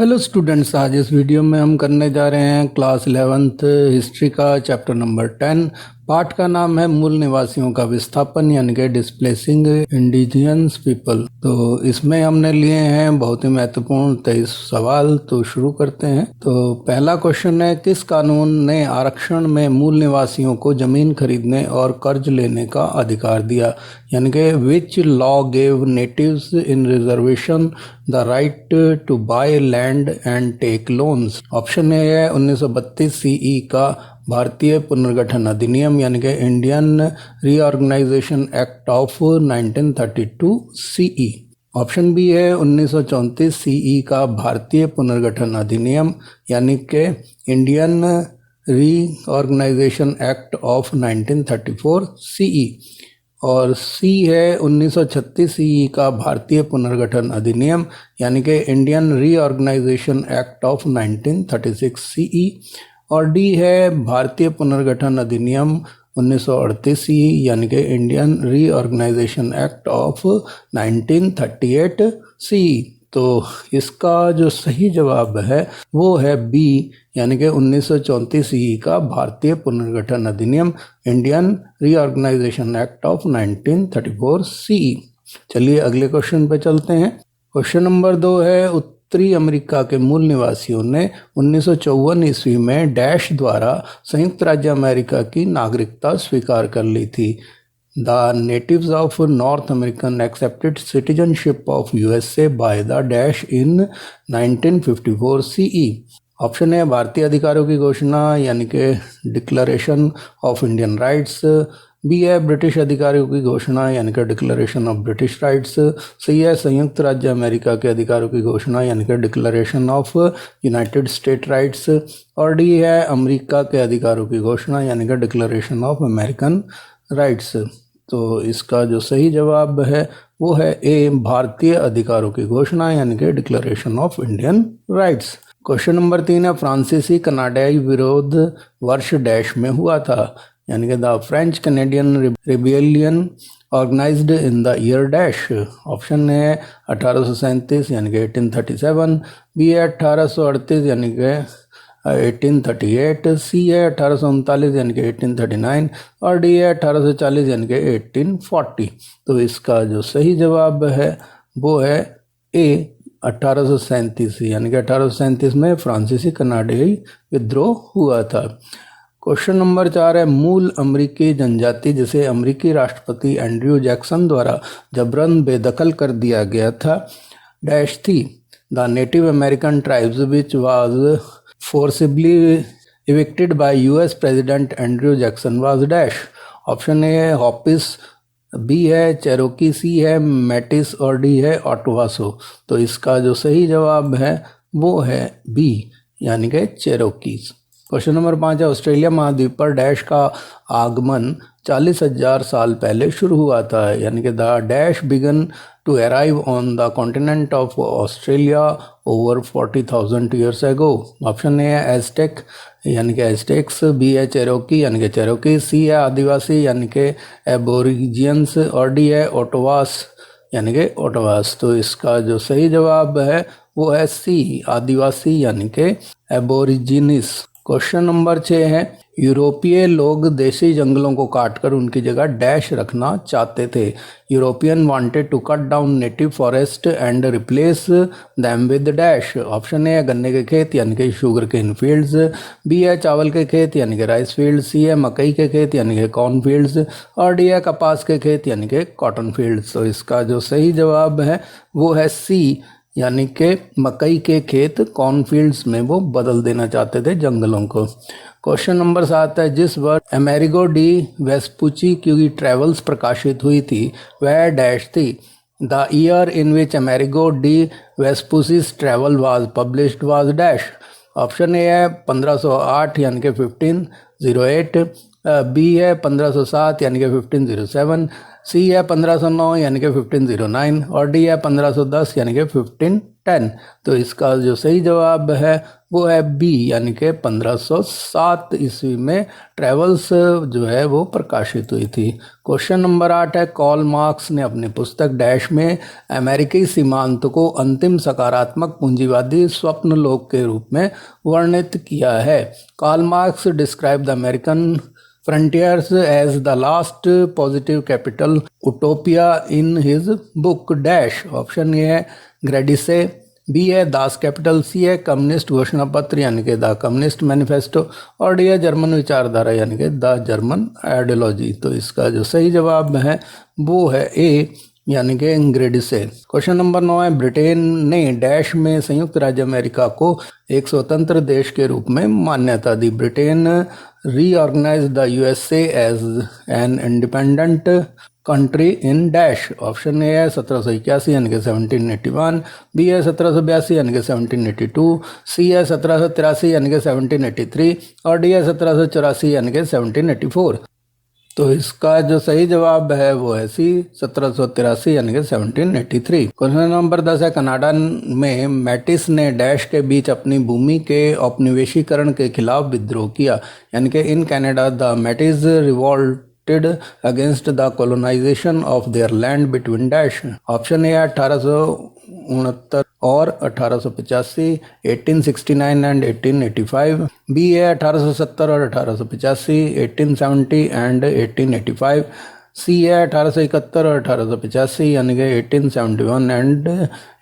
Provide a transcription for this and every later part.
Hello students, आज इस video में हम करने जा रहे हैं क्लास 11th हिस्ट्री का चैप्टर नंबर 10। पाठ का नाम है मूल निवासियों का विस्थापन यानी कि डिस्प्लेसिंग इंडिजियस पीपल। तो इसमें हमने लिए हैं बहुत ही महत्वपूर्ण 23 सवाल। तो शुरू करते हैं। तो पहला क्वेश्चन है, किस कानून ने आरक्षण में मूल निवासियों को जमीन खरीदने और कर्ज लेने का अधिकार दिया? यानी कि which law gave natives in reservation the right to buy land and take loans? Option A है 1932 सीई का भारतीय पुनर्गठन अधिनियम यानी कि Indian reorganisation act of 1932 CE. Option B है 1934 सीई का भारतीय पुनर्गठन अधिनियम यानी कि Indian reorganisation act of 1934 CE. और सी है 1936 सीई का भारतीय पुनर्गठन अधिनियम यानी कि Indian reorganisation act of 1936 CE. और डी है भारतीय पुनर्गठन अधिनियम 1938 सीई यानी कि Indian reorganisation act of 1938 CE. तो इसका जो सही जवाब है वो है बी यानी कि 1934 सीई का भारतीय पुनर्गठन अधिनियम Indian reorganisation act of 1934 CE. चलिए अगले क्वेश्चन पे चलते हैं। क्वेश्चन नंबर 2 है, उत्तरी अमेरिका के मूल निवासियों ने 1954 ईस्वी में डैश द्वारा संयुक्त राज्य अमेरिका की नागरिकता स्वीकार कर ली थी। The natives of North American accepted citizenship of USA by the dash in 1954 CE। Option है भारतीय अधिकारों की घोषणा यानी कि declaration of Indian rights. B है ब्रिटिश अधिकारियों की घोषणा यानी कि declaration of British rights. C है संयुक्त राज्य अमेरिका के अधिकारों की घोषणा यानी कि declaration of United state rights. और डी है अमेरिका के अधिकारों की घोषणा यानी कि डिक्लेरेशन ऑफ अमेरिकन राइट्स। तो इसका जो सही जवाब है वो है ए भारतीय अधिकारों की घोषणा यानी कि declaration of Indian rights. Question number 3 है, फ्रांसीसी कनाडाई विरोध वर्ष डैश में हुआ था यानी कि the French Canadian rebellion organised in the year dash. Option है 1837 यानी कि 1837। बी है 1838 यानी कि 1838। सी है 1839 यानी कि 1839। और डी है 1840 यानी कि 1840। तो इसका जो सही जवाब है वो है ए 1837 यानी कि 1837 में फ्रांसीसी कनाडाई विद्रोह हुआ था। क्वेश्चन नंबर 4 है, मूल अमेरिकी जनजाति जिसे अमेरिकी राष्ट्रपति एंड्रयू जैक्सन द्वारा जबरन बेदखल कर दिया गया था डैश थी। The native American tribes which was forcibly evicted by US President Andrew Jackson was dash। Option A है हॉपिस, बी है चेरोकी, सी है मैटिस और डी है ऑटवासो। तो इसका जो सही जवाब है वो है बी यानी कि चेरोकीज। क्वेश्चन नंबर 5 है, ऑस्ट्रेलिया महाद्वीप पर डैश का आगमन 40,000 साल पहले शुरू हुआ था यानी कि the dash began to arrive on the continent of Australia over 40,000 years ago. Option A है एज़टेक यानी कि एज़टेक्स। बी है चेरोकी यानी कि चेरोकी। सी है आदिवासी यानी कि एबोरिजियंस। और डी है ओटवास यानी कि ओटवास। तो इसका जो सही जवाब है वो है सी आदिवासी यानी कि एबोरिजिनिस। क्वेश्चन नंबर 6 है, यूरोपीय लोग देसी जंगलों को काटकर उनकी जगह डैश रखना चाहते थे। European wanted to cut down native forest and replace them with dash. Option A है गन्ने के खेत यानी कि शुगर केन फील्ड्स। बी है चावल के खेत यानी कि राइस फील्ड। सी है मकई के खेत यानी कि कॉर्न फील्ड्स। और डी है कपास के खेत यानी कि कॉटन फील्ड्स। तो इसका जो सही जवाब है वो है सी यानी कि मकई के खेत कॉर्नफील्ड्स में वो बदल देना चाहते थे जंगलों को। क्वेश्चन नंबर 7 है, जिस वर्ष अमेरिगो डी वेस्पुची की ट्रेवल्स प्रकाशित हुई थी वह डैश थी। The year in which Amerigo de Vespucci's travel was published was dash. Option A है 1508 यानी कि 1508। बी है 1507 यानी कि 1507, सी है 1509 यानी कि 1509 और डी है 1510 यानी कि 1510। तो इसका जो सही जवाब है वो है बी यानी कि 1507 ईस्वी में ट्रेवल्स जो है वो प्रकाशित हुई थी। क्वेश्चन नंबर 8 है, कार्ल मार्क्स ने अपनी पुस्तक डैश में अमेरिकी सीमांत को अंतिम सकारात्मक पूंजीवादी स्वप्न लोक के रूप में वर्णित किया है। Karl Marx describe the American frontiers as the last positive capital utopia in his book dash. Option A है ग्रेडिसे, बी है दास कैपिटल, सी है कम्युनिस्ट घोषणा पत्र यानी कि द कम्युनिस्ट मैनिफेस्टो और डी है जर्मन विचारधारा यानी कि द जर्मन आइडियोलॉजी। तो इसका जो सही जवाब है वो है ए यानी कि ग्रेडिसे। क्वेश्चन नंबर 9 है, ब्रिटेन ने डैश में संयुक्त राज्य अमेरिका को एक स्वतंत्र देश के रूप में मान्यता दी। Britain reorganize the USA as an independent country in dash. Option A है 1781 यानी कि 1781, बी है 1782 यानी कि 1782, सी है 1783 यानी कि 1783 और डी है 1784 यानी कि 1784। तो इसका जो सही जवाब है वो है सी 1783 यानी कि 1783। क्वेश्चन नंबर 10 है, कनाडा में मैटिस ने डैश के बीच अपनी भूमि के औपनिवेशीकरण के खिलाफ विद्रोह किया यानी कि in Canada the Metis revolted against the colonisation of their land between dash. Option A 1869 और 1885, 1869 एंड 1885, बी है 1870 और 1885, 1870 एंड 1885, सी है 1871 और 1885 यानी कि 1871 एंड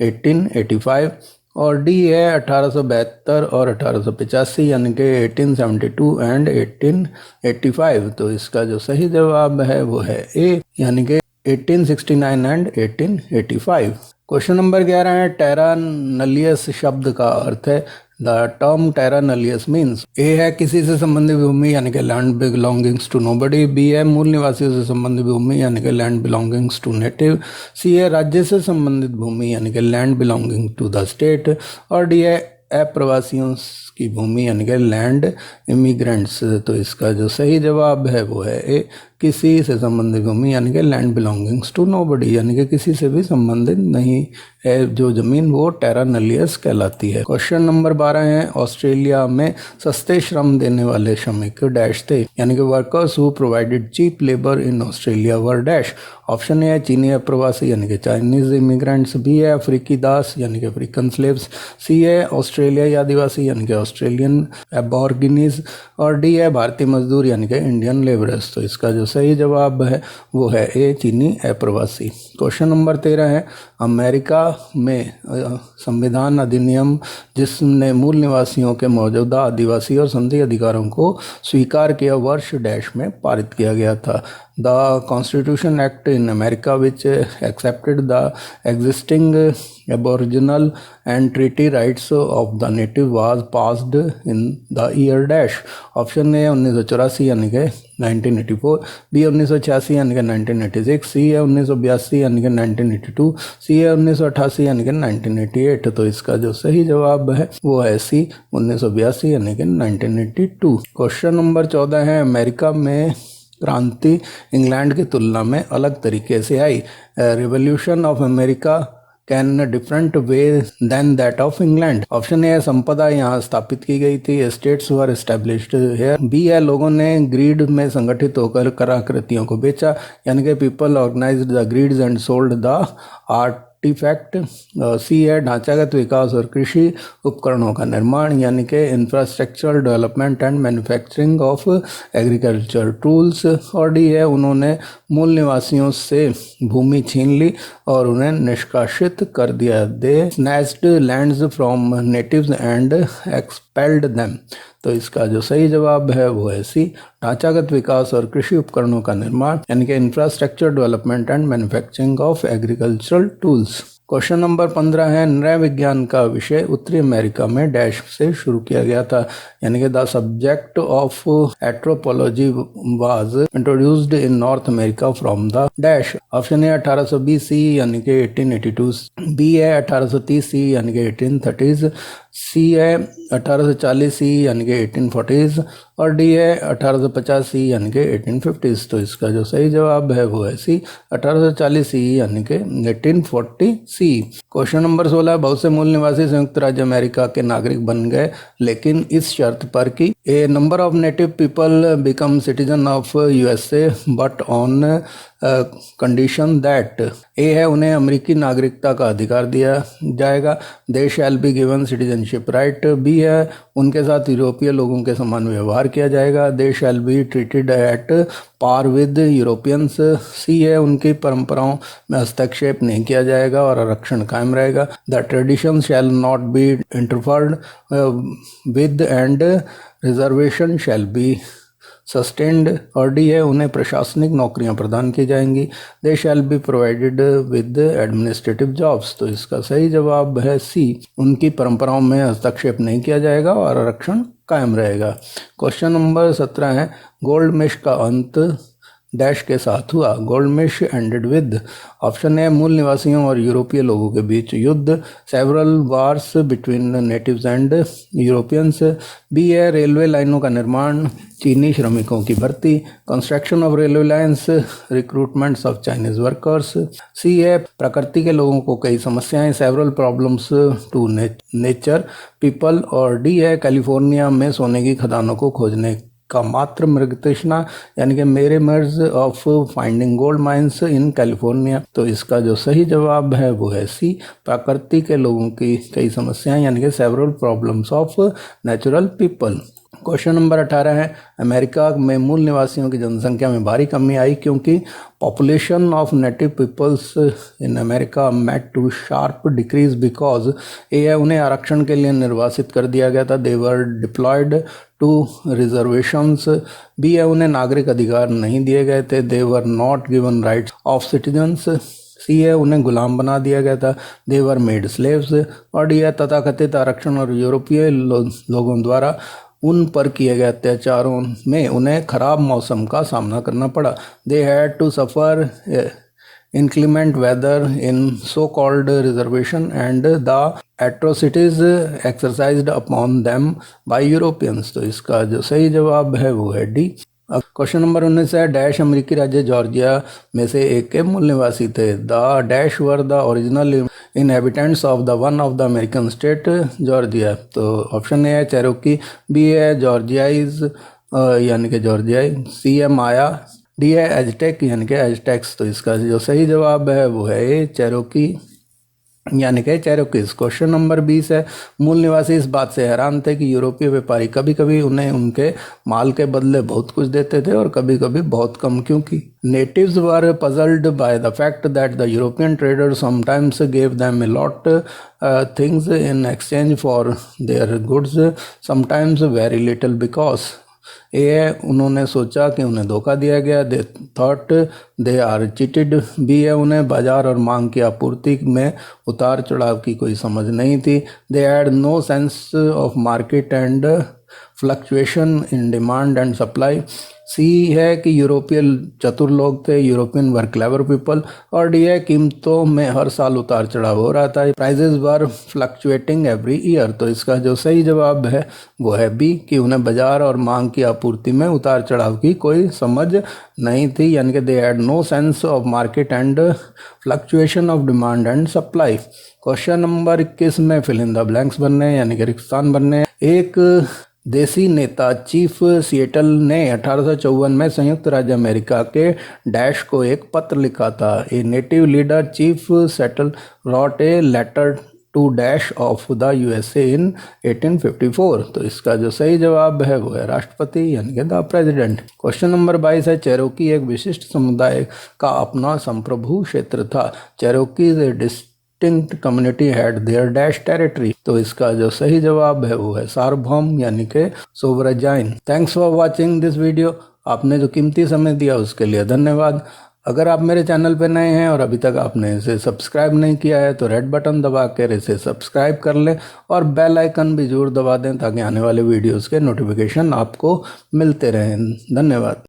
1885 और डी है 1872 और 1885 यानी कि 1872 एंड 1885। तो इसका जो सही जवाब है वो है ए यानी कि 1869 एंड 1885। क्वेश्चन नंबर 11 है, टेरा नलियस शब्द का अर्थ है। The term terra nullius means, A है किसी से संबंधित भूमि यानी कि land belongings to nobody, B है मूल निवासियों से संबंधित भूमि यानी कि land belongings to native, C है राज्य से संबंधित भूमि यानी कि land belonging to the state और डी है अप्रवासियों की भूमि यानी कि लैंड इमिग्रेंट्स। तो इसका जो सही जवाब है वो है ए किसी से संबंधित भूमि यानी कि लैंड बिलोंगिंग्स टू नोबडी यानी कि किसी से भी संबंधित नहीं है जो जमीन वो टेरा नलियस कहलाती है। क्वेश्चन नंबर 12 है, ऑस्ट्रेलिया में सस्ते श्रम देने वाले श्रमिक डैश थे यानी कि workers who provided cheap labour in Australia were dash. Option A है चीनी अप्रवासी यानी कि चाइनीज इमिग्रेंट्स, बी है अफ्रीकी दास यानी कि अफ्रीकन स्लेव्स, सी है ऑस्ट्रेलियाई आदिवासी यानी कि ऑस्ट्रेलियन एबॉर्गिनीज और डी है भारतीय मजदूर यानी कि इंडियन लेबरर्स। तो इसका जो सही जवाब है वो है ए चीनी अप्रवासी। क्वेश्चन नंबर 13 है, अमेरिका में संविधान अधिनियम जिसने मूल निवासियों के मौजूदा आदिवासी और संधि अधिकारों को स्वीकार किया वर्ष डैश में पारित किया गया था। The constitution act in America which accepted the existing aboriginal and treaty rights of the native was passed in the year dash. Option ए 1984 यानी कि 1984, बी 1986 यानी कि 1986, सी है 1982 यानी कि 1982, सी है 1988 यानी कि 1988। तो इसका जो सही जवाब है वो है सी 1982 यानी कि 1982। क्वेश्चन नंबर 14 है, अमेरिका में क्रांति इंग्लैंड की तुलना में अलग तरीके से आई। Revolution of America can different way than that of England. Option A संपदा यहाँ स्थापित की गई थी, स्टेट्स वर एस्टेब्लिश्ड है, बी है लोगों ने ग्रीड में संगठित होकर कलाकृतियों को बेचा यानी कि people organized the grids and sold the artifact, C है ढांचागत विकास और कृषि उपकरणों का निर्माण यानी कि infrastructural development and manufacturing of agriculture tools और डी है उन्होंने मूल निवासियों से भूमि छीन ली और उन्हें निष्कासित कर दिया। They snatched lands from natives and expelled them. तो इसका जो सही जवाब है वो है सी ढांचागत विकास और कृषि उपकरणों का निर्माण यानी कि infrastructure development and manufacturing of agricultural tools. Question number 15 है नृ विज्ञान का विषय उत्तरी अमेरिका में डैश से शुरू किया गया था, यानी कि the subject of anthropology was introduced in north America from the dash. Option ए 1820 सी यानी कि 1882, बी है 1830 सी यानी कि 1830, सी है 1840 सी यानी कि 1840 और डी है 1850 सी यानी कि 1850। तो इसका जो सही जवाब है वो है सी 1840 सी यानी कि 1840 सी। क्वेश्चन नंबर 16 बहुत से मूल निवासी संयुक्त राज्य अमेरिका के नागरिक बन गए, लेकिन इस शर्त पर कि a number of native people become citizen of USA but on condition that. A है उन्हें अमेरिकी नागरिकता का अधिकार दिया जाएगा, they shall be given citizenship right. B है उनके साथ यूरोपीय लोगों के समान व्यवहार किया जाएगा, they shall be treated at par with Europeans. C है उनकी परंपराओं में हस्तक्षेप नहीं किया जाएगा और आरक्षण कायम रहेगा, the tradition shall not be interfered with and reservation shall be sustained. और डी है उन्हें प्रशासनिक नौकरियां प्रदान की जाएंगी, they shall be provided with administrative jobs. तो इसका सही जवाब है सी, उनकी परंपराओं में हस्तक्षेप नहीं किया जाएगा और आरक्षण कायम रहेगा। क्वेश्चन नंबर 17 है गोल्ड मिश का अंत डैश के साथ हुआ, gold rush ended with. Option A मूल निवासियों और यूरोपीय लोगों के बीच युद्ध, several wars between natives and Europeans. B है रेलवे लाइनों का निर्माण, चीनी श्रमिकों की भर्ती, construction of railway lines, recruitments of Chinese workers. C है प्रकृति के लोगों को कई समस्याएं, several problems to nature people. और डी है कैलिफोर्निया में सोने की खदानों को खोजने का मात्र मृग तृष्णा, यानी कि मेरे merge of finding gold mines in California. तो इसका जो सही जवाब है वो है सी, प्रकृति के लोगों की कई समस्याएं यानी कि several problems of natural people. Question number 18 है अमेरिका में मूल निवासियों की जनसंख्या में भारी कमी आई क्योंकि population of native peoples in America met to sharp decrease because. A है उन्हें आरक्षण के लिए निर्वासित कर दिया गया था, they were deployed to reservations. B है उन्हें नागरिक अधिकार नहीं दिए गए थे, they were not given rights of citizens. C है उन्हें गुलाम बना दिया गया था, दे वर मेड स्लेव्स। और डी है तथाकथित आरक्षण और यूरोपीय लोगों द्वारा उन पर किए गए अत्याचारों में उन्हें खराब मौसम का सामना करना पड़ा, they had to suffer inclement weather in so-called reservation and the atrocities exercised upon them by Europeans। तो इसका जो सही जवाब है वो है डी। अब क्वेश्चन नंबर 19 है डैश अमेरिकी राज्य जॉर्जिया में से एक के मूल निवासी थे, the dash were the original inhabitants of the one of the American state Georgia. तो ऑप्शन ए है चेरोकी, बी है जॉर्जियाइज यानी कि जॉर्जियाई, सी है माया, डी है एजटेक यानी कि एजटेक्स। तो इसका जो सही जवाब है वो है ए चेरोकी यानी कि चेरोकीज। क्वेश्चन नंबर 20 है मूल निवासी इस बात से हैरान थे कि यूरोपीय व्यापारी कभी कभी उन्हें उनके माल के बदले बहुत कुछ देते थे और कभी कभी बहुत कम, क्योंकि natives were puzzled by the fact that the European trader sometimes gave them a lot things in exchange for their goods, sometimes very little because. A है उन्होंने सोचा कि उन्हें धोखा दिया गया, they thought they are cheated. B है उन्हें बाजार और मांग की आपूर्ति में उतार चढ़ाव की कोई समझ नहीं थी, they had no sense of market and fluctuation in demand and supply. C है कि यूरोपीय चतुर लोग थे, यूरोपियन वर क्लेवर पीपल। और डी है कीमतों में हर साल उतार चढ़ाव हो रहा था, प्राइजेज वर फ्लक्चुएटिंग एवरी ईयर। तो इसका जो सही जवाब है वो है बी, कि उन्हें बाजार और मांग की आपूर्ति में उतार चढ़ाव की कोई समझ नहीं थी, यानी कि they had no sense of market and fluctuation of demand and supply. Question number 21 में फिल इन द ब्लैंक्स बनने यानी कि रिक्तान बनने। एक देसी नेता चीफ सिएटल ने 1854 में संयुक्त राज्य अमेरिका के डैश को एक पत्र लिखा था, a native leader chief Seattle wrote a letter to dash of the USA in 1854। तो इसका जो सही जवाब है वो है राष्ट्रपति यानी कि द प्रेसिडेंट। क्वेश्चन नंबर 22 है चेरोकी एक विशिष्ट समुदाय का अपना संप्रभु क्षेत्र था, Cherokee distinct community had there dash territory. तो इसका जो सही जवाब है वो है सार्वभौम यानी कि sovereign. Thanks for watching this video. आपने जो कीमती समय दिया उसके लिए धन्यवाद। अगर आप मेरे चैनल पर नए हैं और अभी तक आपने इसे सब्सक्राइब नहीं किया है तो रेड बटन दबा कर इसे सब्सक्राइब कर लें और बेल आइकन भी जरूर दबा दें ताकि आने वाले वीडियोस के नोटिफिकेशन आपको मिलते रहें। धन्यवाद।